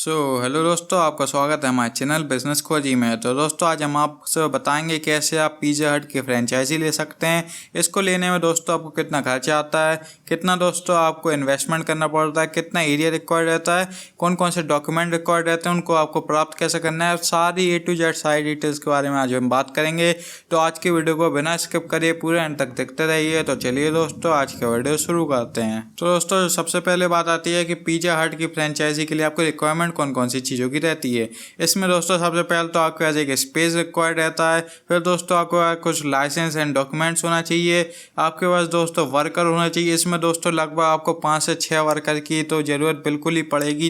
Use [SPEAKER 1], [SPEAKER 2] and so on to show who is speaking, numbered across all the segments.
[SPEAKER 1] Hello दोस्तों, आपका स्वागत है हमारे चैनल बिजनेस खोजी में। तो दोस्तों आज हम आपसे बताएंगे कैसे आप पिज़्ज़ा हट की फ्रेंचाइजी ले सकते हैं। इसको लेने में दोस्तों आपको कितना खर्चा आता है, कितना दोस्तों आपको इन्वेस्टमेंट करना पड़ता है, कितना एरिया रिक्वायर्ड रहता है, कौन कौन से डॉक्यूमेंट रिक्वायर्ड रहते हैं, उनको आपको प्राप्त कैसे करना है, सारी A to Z सारी डिटेल्स के बारे में आज हम बात करेंगे। तो आज की वीडियो को बिना स्किप करिए, पूरे एंड तक देखते रहिए। तो चलिए दोस्तों आज का वीडियो शुरू करते हैं। तो दोस्तों सबसे पहले बात आती है कि पिज़्ज़ा हट की फ्रेंचाइजी के लिए आपको रिक्वायरमेंट कौन कौन सी चीज़ों की रहती है। इसमें दोस्तों सबसे पहले तो आपके पास एक स्पेस रिक्वायर्ड रहता है, फिर दोस्तों आपको कुछ लाइसेंस एंड डॉक्यूमेंट्स होना चाहिए, आपके पास दोस्तों वर्कर होना चाहिए। इसमें दोस्तों लगभग आपको 5 से 6 वर्कर की तो ज़रूरत बिल्कुल ही पड़ेगी,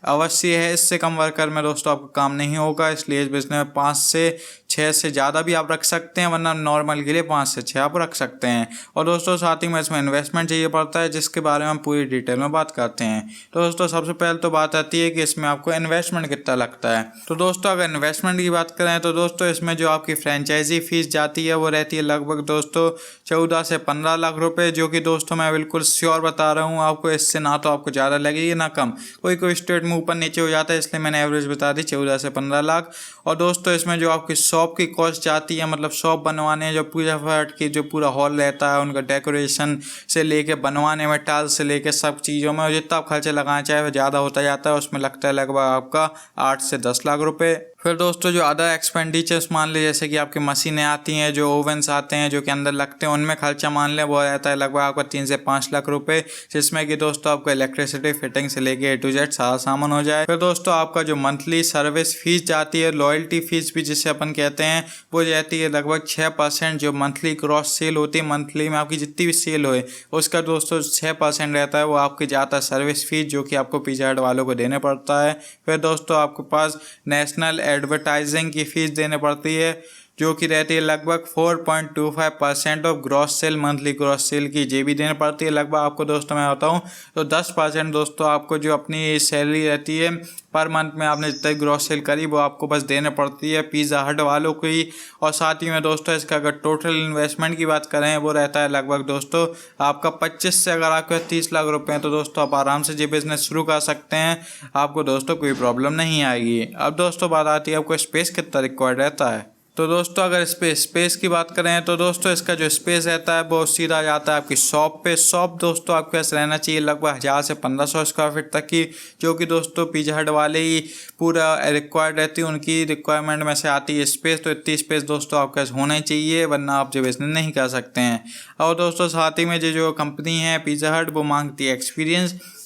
[SPEAKER 1] अवश्य है। इससे कम वर्कर में दोस्तों आपका काम नहीं होगा, इसलिए इस बिजनेस में 5 से 6 से ज़्यादा भी आप रख सकते हैं, वरना नॉर्मल के लिए 5 से 6 आप रख सकते हैं। और दोस्तों साथ ही में इसमें इन्वेस्टमेंट चाहिए पड़ता है, जिसके बारे में हम पूरी डिटेल में बात करते हैं। तो दोस्तों सबसे पहले तो बात आती है कि इसमें आपको इन्वेस्टमेंट कितना लगता है। तो दोस्तों अगर इन्वेस्टमेंट की बात करें तो दोस्तों इसमें जो आपकी फ्रेंचाइजी फीस जाती है वो रहती है लगभग दोस्तों 14 से 15 लाख रुपए, जो कि दोस्तों मैं बिल्कुल श्योर बता रहा हूँ आपको। इससे ना तो आपको ज़्यादा लगेगी ना कम, कोई कोई स्टेट में ऊपर नीचे हो जाता है, इसलिए मैंने एवरेज बता दी 14 से 15 लाख। और दोस्तों इसमें जो आपकी शॉप की कॉस्ट जाती है, मतलब शॉप बनवाने जो पूजा पाठ की जो पूरा हॉल रहता है, उनका डेकोरेशन से लेके बनवाने में, टाइल्स से लेके सब चीज़ों में जितना आप खर्चा लगाना चाहे वो ज़्यादा होता जाता है। उसमें लगता है लगभग आपका 8 से 10 लाख रुपए। फिर दोस्तों जो अदर एक्सपेंडिचर्स मान लीजिए, जैसे कि आपकी मशीनें आती हैं, जो ओवन्स आते हैं जो कि अंदर लगते हैं, उनमें खर्चा मान लें वो रहता है लगभग आपका 3 से 5 लाख रुपए, जिसमें कि दोस्तों आपको इलेक्ट्रिसिटी फिटिंग से लेके A to Z सारा सामान हो जाए। फिर दोस्तों आपका जो मंथली सर्विस फीस जाती है, लॉयल्टी फीस भी जिसे अपन कहते हैं, वो जाती है लगभग 6%। जो मंथली क्रॉस सेल होती है, मंथली में आपकी जितनी भी सेल होए उसका दोस्तों 6% रहता है, वो आपकी जाता है सर्विस फीस, जो कि आपको पिज़्ज़ा हट वालों को देने पड़ता है। फिर दोस्तों आपके पास नेशनल एडवर्टाइजिंग की फीस देने पड़ती है, जो कि रहती है लगभग 4.25% of gross sale, monthly gross sale की जे भी देनी पड़ती है। लगभग आपको दोस्तों मैं बताऊँ तो 10% दोस्तों आपको जो अपनी सैलरी रहती है पर मंथ में आपने जितनी ग्रॉस सेल करी वो आपको बस देने पड़ती है पिज़्ज़ा हट वालों को ही। और साथ ही में दोस्तों इसका अगर टोटल इन्वेस्टमेंट की बात करें वो रहता है लगभग दोस्तों आपका 25 से अगर आपके 30 लाख रुपए हैं तो दोस्तों आप आराम से ये बिज़नेस शुरू कर सकते हैं, आपको दोस्तों कोई प्रॉब्लम नहीं आएगी। अब दोस्तों बात आती है आपको स्पेस कितना रिक्वायर्ड रहता है। तो दोस्तों अगर स्पेस की बात करें तो दोस्तों इसका जो स्पेस रहता है वो सीधा जाता है आपकी शॉप पे। शॉप दोस्तों आपके पास रहना चाहिए लगभग 1000 से 1500 स्क्वायर फीट तक की, जो कि दोस्तों पिज़्ज़ा हट वाले ही पूरा रिक्वायर्ड रहती है, उनकी रिक्वायरमेंट में से आती है स्पेस। तो इतनी स्पेस दोस्तों आपके पास होना चाहिए, वरना आप जो बिजनेस नहीं कर सकते हैं। और दोस्तों साथ ही में जो कंपनी है पिज़्ज़ा हट वो मांगती है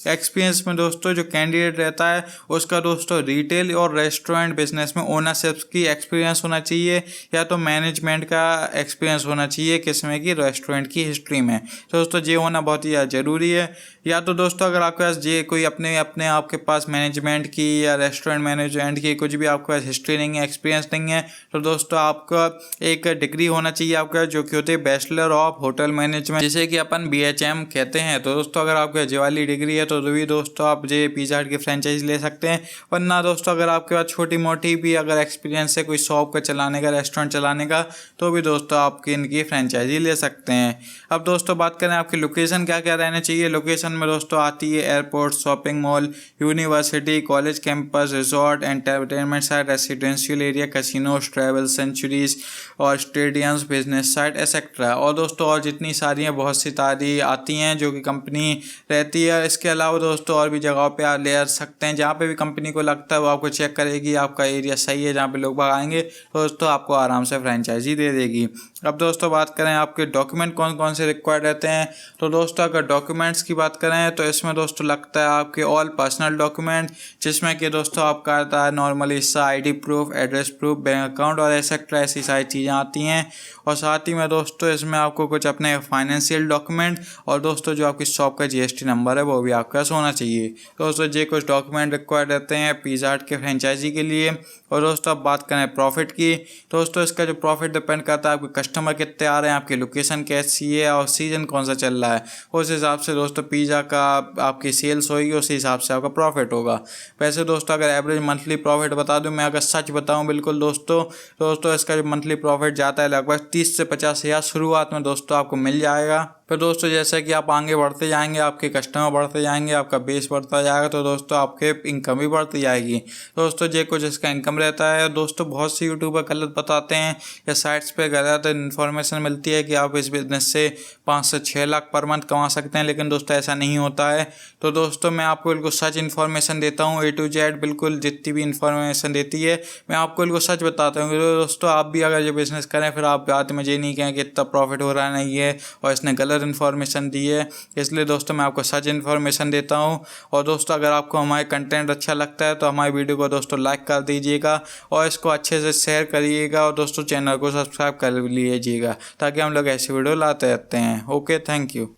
[SPEAKER 1] एक्सपीरियंस में दोस्तों जो कैंडिडेट रहता है उसका दोस्तों रिटेल और रेस्टोरेंट बिजनेस में ओनरशिप की एक्सपीरियंस होना चाहिए, या तो मैनेजमेंट का एक्सपीरियंस होना चाहिए किसमें की रेस्टोरेंट की हिस्ट्री में। तो दोस्तों ये होना बहुत ही ज़रूरी है। या तो दोस्तों अगर आपके पास ये कोई अपने आपके पास मैनेजमेंट की या रेस्टोरेंट मैनेजमेंट की कुछ भी आपके पास हिस्ट्री नहीं है, एक्सपीरियंस नहीं है, तो दोस्तों आपका एक डिग्री होना चाहिए आपका, जो कि होती है बैचलर ऑफ होटल मैनेजमेंट, जिसे कि अपन BHM कहते हैं। तो दोस्तों अगर आपके ये वाली डिग्री है तो भी दोस्तों आप ये पिज़्ज़ा हट की फ्रेंचाइज ले सकते हैं। वरना दोस्तों अगर आपके पास छोटी मोटी भी अगर एक्सपीरियंस है कोई शॉप का चलाने का, रेस्टोरेंट चलाने का, तो भी दोस्तों आप इनकी फ्रेंचाइजी ले सकते हैं। अब दोस्तों बात करें आपकी लोकेशन क्या क्या रहना चाहिए। लोकेशन में दोस्तों आती है airport, shopping mall, university, college campus, resort, entertainment site, residential area, casinos, travel centuries और स्टेडियम्स, बिजनेस साइट एक्सेट्रा। और दोस्तों और जितनी सारी हैं बहुत सी सारी आती हैं जो कि कंपनी रहती है। इसके अलावा दोस्तों और भी जगहों पे आप ले सकते हैं, जहाँ पे भी कंपनी को लगता है वो आपको चेक करेगी आपका एरिया सही है, जहाँ पे लोग बाग आएंगे तो दोस्तों आपको आराम से फ्रेंचाइजी दे देगी। अब दोस्तों बात करें आपके डॉक्यूमेंट कौन कौन से रिक्वायर्ड रहते हैं। तो दोस्तों अगर डॉक्यूमेंट्स की बात करें तो इसमें दोस्तों लगता है आपके ऑल पर्सनल डॉक्यूमेंट, जिसमें कि दोस्तों आपका आता है नॉर्मली इसका ID proof, address proof, bank account और एक्सेट्रा ऐसी सारी चीज़ें आती हैं। और साथ ही में दोस्तों इसमें आपको कुछ अपने फाइनेंशियल डॉक्यूमेंट और दोस्तों जो आपकी शॉप का GST नंबर है वो भी आपका होना चाहिए। दोस्तों ये कुछ डॉक्यूमेंट रिक्वायर्ड रहते हैं पिज़्ज़ा हट के फ्रेंचाइजी के लिए। और दोस्तों अब बात करें प्रॉफिट की, दोस्तों इसका जो प्रॉफिट डिपेंड करता है आपके कस्टमर कितने आ रहे हैं, आपकी लोकेशन कैसी है और सीजन कौन सा चल रहा है, उस हिसाब से दोस्तों पिज़्ज़ा का आपकी सेल्स होगी, उस हिसाब से आपका प्रॉफिट होगा। वैसे दोस्तों अगर एवरेज मंथली प्रॉफिट बता दूं, मैं अगर सच बताऊं बिल्कुल दोस्तों इसका जो मंथली प्रॉफिट जाता है लगभग 30 से 50 हज़ार शुरुआत में दोस्तों आपको मिल जाएगा। फिर दोस्तों जैसे कि आप आगे बढ़ते जाएंगे, आपके कस्टमर बढ़ते जाएंगे, आपका बेस बढ़ता जाएगा, तो दोस्तों आपके इनकम भी बढ़ती जाएगी। दोस्तों ये कुछ इसका इनकम रहता है। दोस्तों बहुत से यूट्यूबर गलत बताते हैं या साइट्स पे गलत इन्फॉर्मेशन मिलती है कि आप इस बिज़नेस से 5 से 6 लाख पर मंथ कमा सकते हैं, लेकिन दोस्तों ऐसा नहीं होता है। तो दोस्तों मैं आपको बिल्कुल सच इन्फॉर्मेशन देता हूँ, A to Z बिल्कुल जितनी भी इन्फॉर्मेशन देती है मैं आपको बिल्कुल सच बताता हूँ। तो दोस्तों आप भी अगर ये बिज़नेस करें फिर आप बाद में ये नहीं कहें कि इतना प्रॉफिट हो रहा नहीं है और इसने गलत इन्फॉर्मेशन दी है। इसलिए दोस्तों मैं आपको सच इन्फॉर्मेशन देता हूँ। और दोस्तों अगर आपको हमारे कंटेंट अच्छा लगता है तो हमारी वीडियो को दोस्तों लाइक कर दीजिएगा और इसको अच्छे से शेयर करिएगा, और दोस्तों चैनल को सब्सक्राइब कर लीजिएगा ताकि हम लोग ऐसी वीडियो लाते रहते हैं। Okay, thank you.